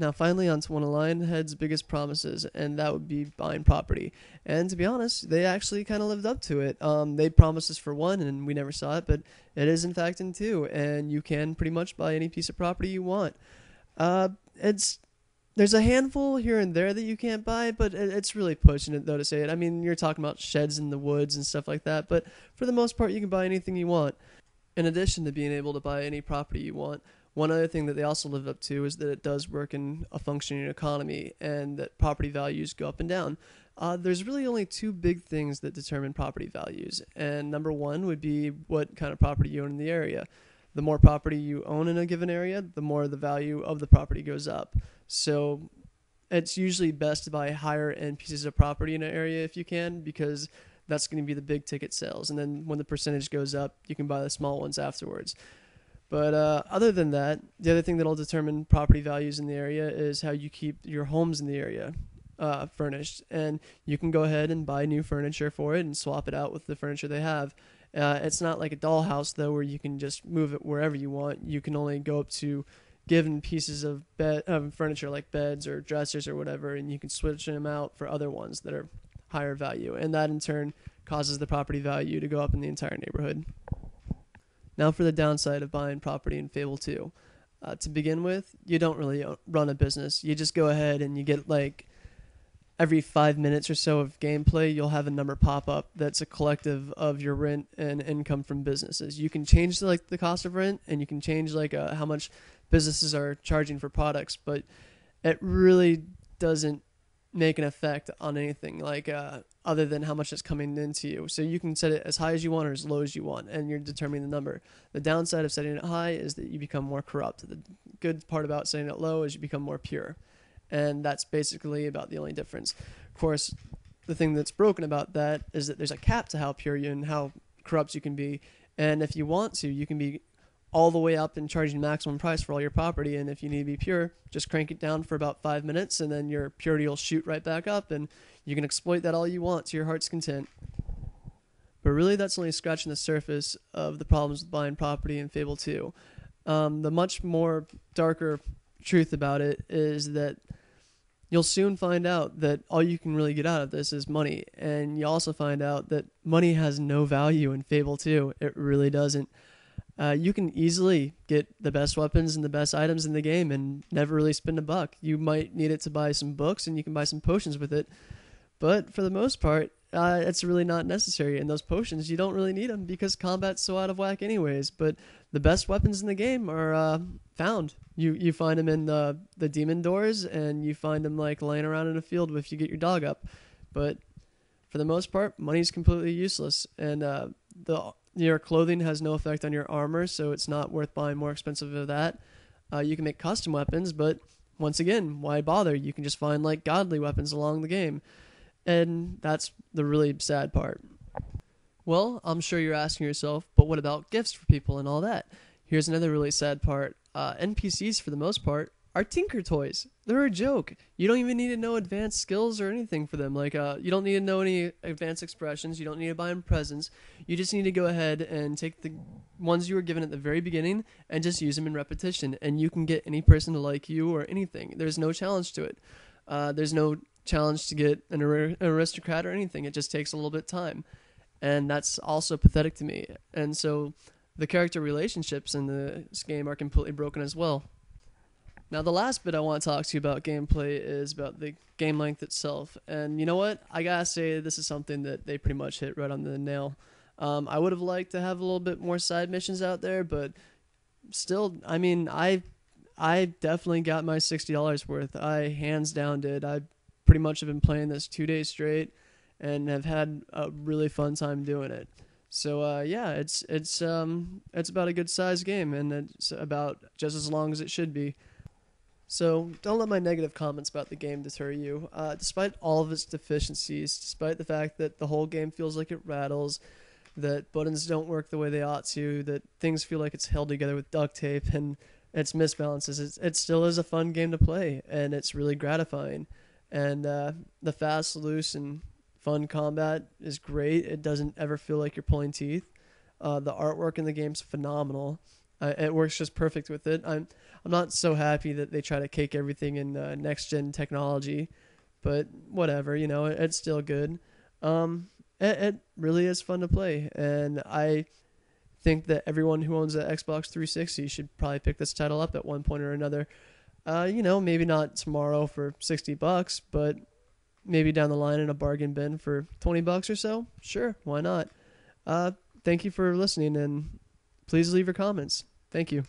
Now, finally, on to one of Lionhead's biggest promises, and that would be buying property. And to be honest, they actually kind of lived up to it. They promised us for one, and we never saw it, but it is in fact in two, and you can pretty much buy any piece of property you want. It's There's a handful here and there that you can't buy, but it's really pushing it though to say it. I mean, you're talking about sheds in the woods and stuff like that, but for the most part, you can buy anything you want. In addition to being able to buy any property you want, one other thing that they also live up to is that it does work in a functioning economy and that property values go up and down. There's really only two big things that determine property values, and number one would be what kind of property you own in the area. The more property you own in a given area, the more the value of the property goes up. So it's usually best to buy higher end pieces of property in an area if you can, because that's going to be the big ticket sales. And then when the percentage goes up, you can buy the small ones afterwards. But other than that, the other thing that will determine property values in the area is how you keep your homes in the area furnished. And you can go ahead and buy new furniture for it and swap it out with the furniture they have. It's not like a dollhouse, though, where you can just move it wherever you want. You can only go up to given pieces of furniture like beds or dressers or whatever, and you can switch them out for other ones that are higher value. And that, in turn, causes the property value to go up in the entire neighborhood. Now for the downside of buying property in Fable 2. To begin with, you don't really run a business. You just go ahead and you get like every 5 minutes or so of gameplay, you'll have a number pop up that's a collective of your rent and income from businesses. You can change like the cost of rent, and you can change like how much businesses are charging for products, but it really doesn't make an effect on anything like other than how much is coming into you. So you can set it as high as you want or as low as you want, and you're determining the number. The downside of setting it high is that you become more corrupt. The good part about setting it low is you become more pure, and that's basically about the only difference. Of course, the thing that's broken about that is that there's a cap to how pure you and how corrupt you can be, and if you want to, you can be all the way up and charging maximum price for all your property, and if you need to be pure, just crank it down for about 5 minutes, and then your purity will shoot right back up, and you can exploit that all you want to your heart's content. But really, that's only scratching the surface of the problems with buying property in Fable 2. The much more darker truth about it is that you'll soon find out that all you can really get out of this is money, and you also find out that money has no value in Fable 2. It really doesn't. You can easily get the best weapons and the best items in the game and never really spend a buck. You might need it to buy some books, and you can buy some potions with it. But for the most part, it's really not necessary. And those potions, you don't really need them because combat's so out of whack anyways. But the best weapons in the game are found. You find them in the demon doors, and you find them like laying around in a field if you get your dog up. But for the most part, money's completely useless. And your clothing has no effect on your armor, so it's not worth buying more expensive of that. You can make custom weapons, but once again, why bother? You can just find like godly weapons along the game. And that's the really sad part. Well, I'm sure you're asking yourself, but what about gifts for people and all that? Here's another really sad part. NPCs, for the most part, are tinker toys. They're a joke. You don't even need to know advanced skills or anything for them. Like, you don't need to know any advanced expressions. You don't need to buy them presents. You just need to go ahead and take the ones you were given at the very beginning and just use them in repetition. And you can get any person to like you or anything. There's no challenge to it. There's no challenge to get an aristocrat or anything. It just takes a little bit of time. And that's also pathetic to me. And so the character relationships in this game are completely broken as well. Now, the last bit I want to talk to you about gameplay is about the game length itself. And you know what? I gotta say, this is something that they pretty much hit right on the nail. I would have liked to have a little bit more side missions out there, but still, I mean, I definitely got my $60 worth. I hands down did. I pretty much have been playing this 2 days straight and have had a really fun time doing it. So yeah, it's about a good sized game, and it's about just as long as it should be. So don't let my negative comments about the game deter you. Despite all of its deficiencies, despite the fact that the whole game feels like it rattles, that buttons don't work the way they ought to, that things feel like it's held together with duct tape, and its misbalances, it still is a fun game to play, and it's really gratifying. And the fast, loose, and fun combat is great. It doesn't ever feel like you're pulling teeth. The artwork in the game's phenomenal. It works just perfect with it. I'm not so happy that they try to cake everything in next gen technology, but whatever, it's still good. It really is fun to play, and I think that everyone who owns an Xbox 360 should probably pick this title up at one point or another. Maybe not tomorrow for $60, but maybe down the line in a bargain bin for $20 or so. Sure, why not? Thank you for listening, and please leave your comments. Thank you.